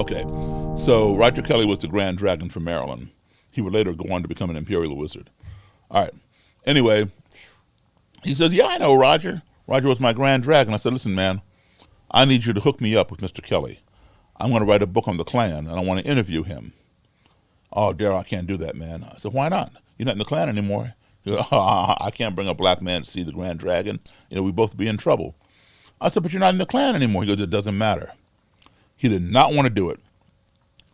Okay, so Roger Kelley was the Grand Dragon from Maryland. He would later go on to become an Imperial Wizard. All right. Anyway, he says, yeah, I know Roger. Roger was my Grand Dragon. I said, listen, man, I need you to hook me up with Mr. Kelley. I'm going to write a book on the Klan, and I want to interview him. Oh, Daryl, I can't do that, man. I said, why not? You're not in the Klan anymore. He goes, I can't bring a black man to see the Grand Dragon. We both be in trouble. I said, but you're not in the Klan anymore. He goes, it doesn't matter. He did not want to do it.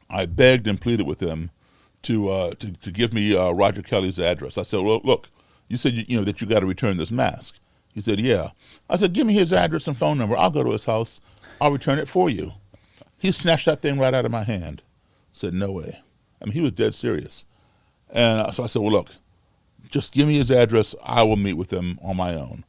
I begged and pleaded with him to give me Roger Kelley's address. I said, well, look, you said that you got to return this mask. He said, yeah. I said, give me his address and phone number. I'll go to his house. I'll return it for you. He snatched that thing right out of my hand. Said, no way. I mean, he was dead serious. And so I said, well, look, just give me his address. I will meet with him on my own.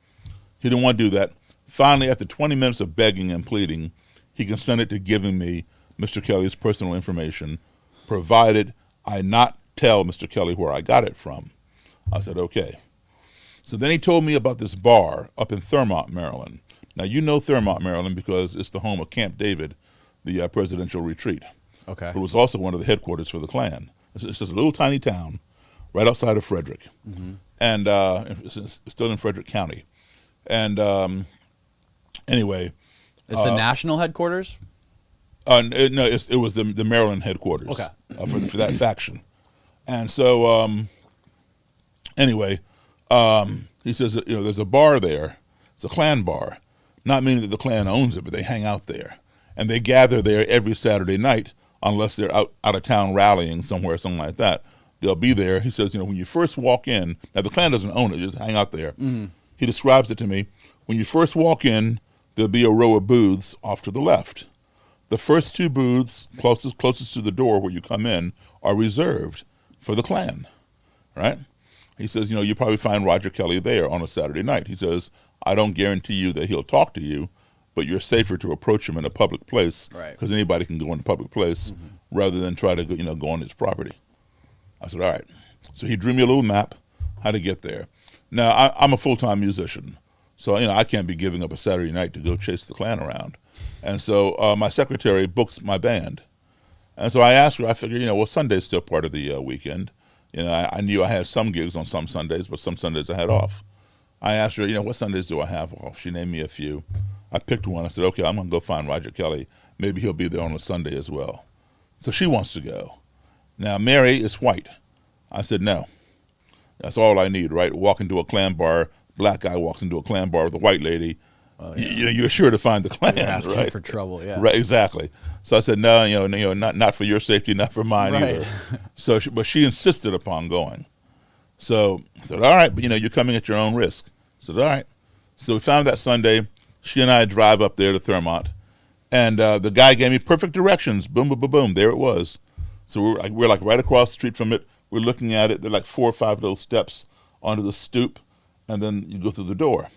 He didn't want to do that. Finally, after 20 minutes of begging and pleading, he consented to giving me Mr. Kelley's personal information, provided I not tell Mr. Kelley where I got it from. I said, okay. So then he told me about this bar up in Thurmont, Maryland. Now, you know Thurmont, Maryland, because it's the home of Camp David, the presidential retreat. Okay. But it was also one of the headquarters for the Klan. It's just a little tiny town right outside of Frederick. Mm-hmm. And it's still in Frederick County. And anyway. It's the national headquarters? No, it was the Maryland headquarters. Okay. For that faction. And so, anyway, he says, there's a bar there. It's a Klan bar. Not meaning that the Klan owns it, but they hang out there. And they gather there every Saturday night, unless they're out of town rallying somewhere, something like that. They'll be there. He says, when you first walk in, now the Klan doesn't own it, just hang out there. Mm-hmm. He describes it to me. When you first walk in, there'll be a row of booths off to the left. The first two booths closest to the door where you come in are reserved for the Klan, right? He says, you probably find Roger Kelley there on a Saturday night. He says, I don't guarantee you that he'll talk to you, but you're safer to approach him in a public place, because anybody can go in a public place, rather than try to go on his property. I said, all right. So he drew me a little map how to get there. Now, I'm a full-time musician, so I can't be giving up a Saturday night to go chase the Klan around. And so my secretary books my band. And so I asked her, I figured, well, Sunday's still part of the weekend. I knew I had some gigs on some Sundays, but some Sundays I had off. I asked her, what Sundays do I have off? She named me a few. I picked one. I said, okay, I'm going to go find Roger Kelley. Maybe he'll be there on a Sunday as well. So she wants to go. Now, Mary is white. I said, no. That's all I need, right? Walk into a Klan bar, black guy walks into a Klan bar with a white lady. You're sure to find the Klan, right? For trouble, yeah. Right, exactly. So I said, no, not for your safety, not for mine either. So, but she insisted upon going. So I said, all right, but you're coming at your own risk. I said, all right. So we found that Sunday. She and I drive up there to Thurmont, and the guy gave me perfect directions. Boom, boom, boom, boom. There it was. So we're like right across the street from it. We're looking at it. There are like 4 or 5 little steps onto the stoop, and then you go through the door.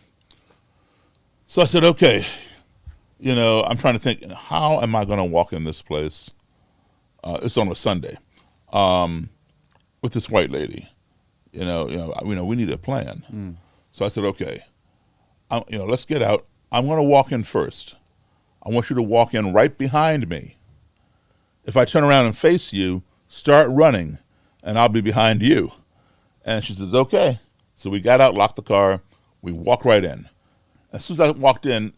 So I said, okay, I'm trying to think, how am I going to walk in this place? It's on a Sunday, with this white lady. We need a plan. So I said, okay, let's get out. I'm going to walk in first. I want you to walk in right behind me. If I turn around and face you, start running, and I'll be behind you. And she says, okay. So we got out, locked the car. We walked right in. As soon as I walked in,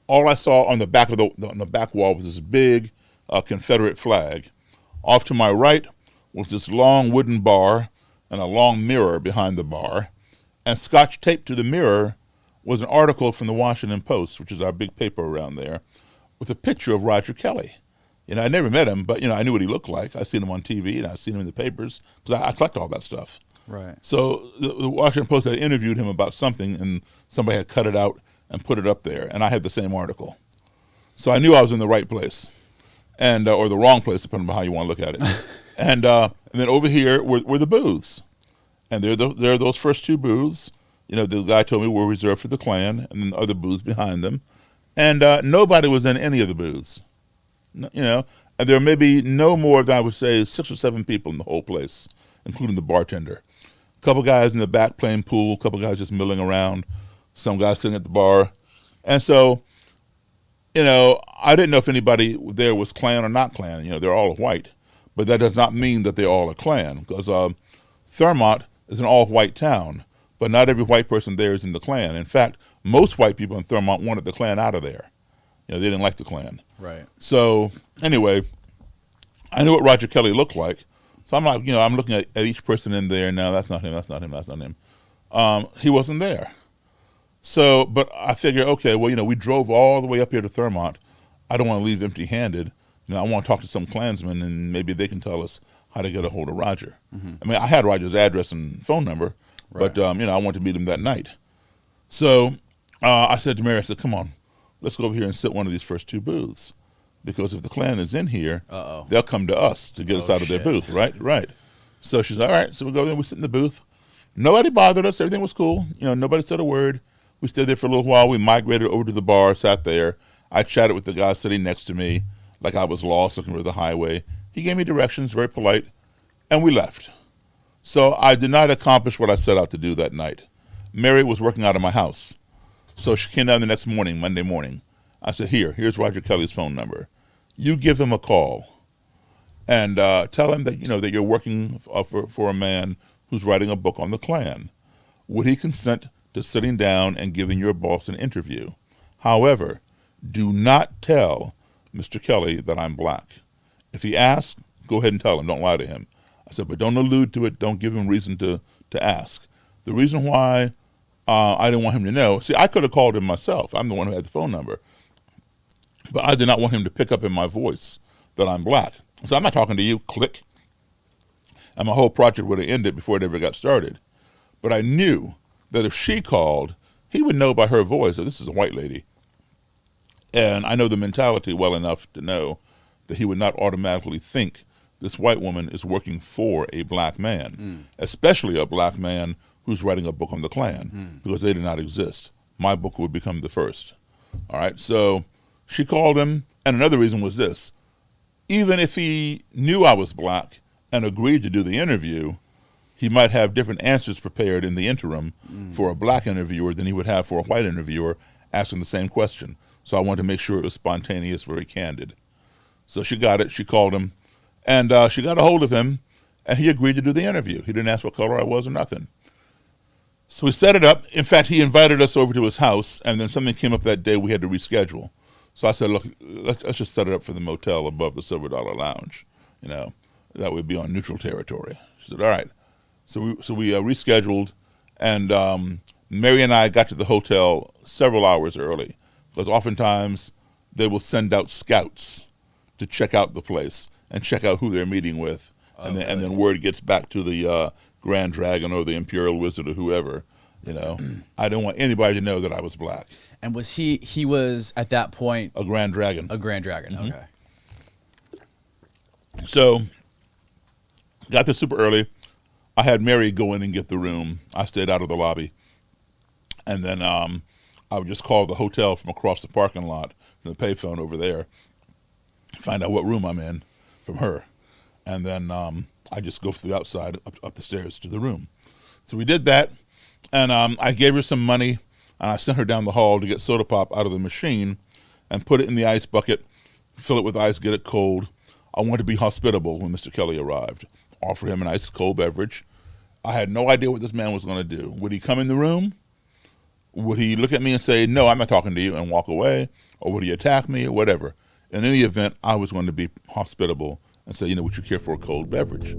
all I saw on the back of on the back wall was this big Confederate flag. Off to my right was this long wooden bar and a long mirror behind the bar. And scotch taped to the mirror was an article from the Washington Post, which is our big paper around there, with a picture of Roger Kelley. I never met him, but I knew what he looked like. I'd seen him on TV and I'd seen him in the papers, because I collect all that stuff. Right. So the Washington Post had interviewed him about something, and somebody had cut it out and put it up there, and I had the same article. So I knew I was in the right place, and or the wrong place, depending on how you want to look at it. And then over here were the booths, and there are those first 2 booths. The guy told me were reserved for the Klan, and then other booths behind them, and nobody was in any of the booths. And there may be no more than, I would say, 6 or 7 people in the whole place, including the bartender. A couple guys in the back playing pool, a couple guys just milling around, some guys sitting at the bar. And so I didn't know if anybody there was Klan or not Klan. They're all white, but that does not mean that they're all a Klan, because Thurmont is an all-white town, but not every white person there is in the Klan. In fact, most white people in Thurmont wanted the Klan out of there. They didn't like the Klan. Right. So anyway, I knew what Roger Kelley looked like. So I'm like, I'm looking at each person in there. No, that's not him. That's not him. That's not him. He wasn't there. So, but I figure, okay, well, we drove all the way up here to Thurmont. I don't want to leave empty-handed. I want to talk to some Klansmen, and maybe they can tell us how to get a hold of Roger. Mm-hmm. I mean, I had Roger's address and phone number, right. But, I wanted to meet him that night. So I said to Mary, I said, come on, let's go over here and sit one of these first two booths. Because if the Klan is in here, they'll come to us to get us out of their booth, right? Right. So she's all right. So we go there, we sit in the booth. Nobody bothered us. Everything was cool. Nobody said a word. We stayed there for a little while. We migrated over to the bar, sat there. I chatted with the guy sitting next to me like I was lost looking for the highway. He gave me directions, very polite, and we left. So I did not accomplish what I set out to do that night. Mary was working out of my house. So she came down the next morning, Monday morning. I said, here's Roger Kelley's phone number. You give him a call and tell him that, that you're working for a man who's writing a book on the Klan. Would he consent to sitting down and giving your boss an interview? However, do not tell Mr. Kelley that I'm black. If he asks, go ahead and tell him. Don't lie to him. I said, but don't allude to it. Don't give him reason to ask. The reason why I didn't want him to know, see, I could have called him myself. I'm the one who had the phone number. But I did not want him to pick up in my voice that I'm black. So I'm not talking to you, click. And my whole project would have ended before it ever got started. But I knew that if she called, he would know by her voice that this is a white lady. And I know the mentality well enough to know that he would not automatically think this white woman is working for a black man, especially a black man who's writing a book on the Klan, because they did not exist. My book would become the first. All right, so she called him, and another reason was this. Even if he knew I was black and agreed to do the interview, he might have different answers prepared in the interim for a black interviewer than he would have for a white interviewer asking the same question. So I wanted to make sure it was spontaneous, very candid. So she got it. She called him, and she got a hold of him, and he agreed to do the interview. He didn't ask what color I was or nothing. So we set it up. In fact, he invited us over to his house, and then something came up that day we had to reschedule. So I said, look, let's just set it up for the motel above the Silver Dollar Lounge. That would be on neutral territory. She said, all right. So we rescheduled, and Mary and I got to the hotel several hours early, because oftentimes they will send out scouts to check out the place and check out who they're meeting with, and then word gets back to the Grand Dragon or the Imperial Wizard or whoever. I don't want anybody to know that I was black. And was he was at that point a Grand Dragon? A Grand Dragon. Mm-hmm. Okay. So got there super early. I had Mary go in and get the room. I stayed out of the lobby, and then I would just call the hotel from across the parking lot from the payphone over there, find out what room I'm in from her, and then I just go through the outside up the stairs to the room. So we did that, and I gave her some money, and I sent her down the hall to get soda pop out of the machine and put it in the ice bucket, fill it with ice, get it cold. I wanted to be hospitable when Mr. Kelley arrived. Offer him an ice cold beverage. I had no idea what this man was going to do. Would he come in the room? Would he look at me and say, no, I'm not talking to you, and walk away? Or would he attack me or whatever? In any event, I was going to be hospitable and say, would you care for a cold beverage?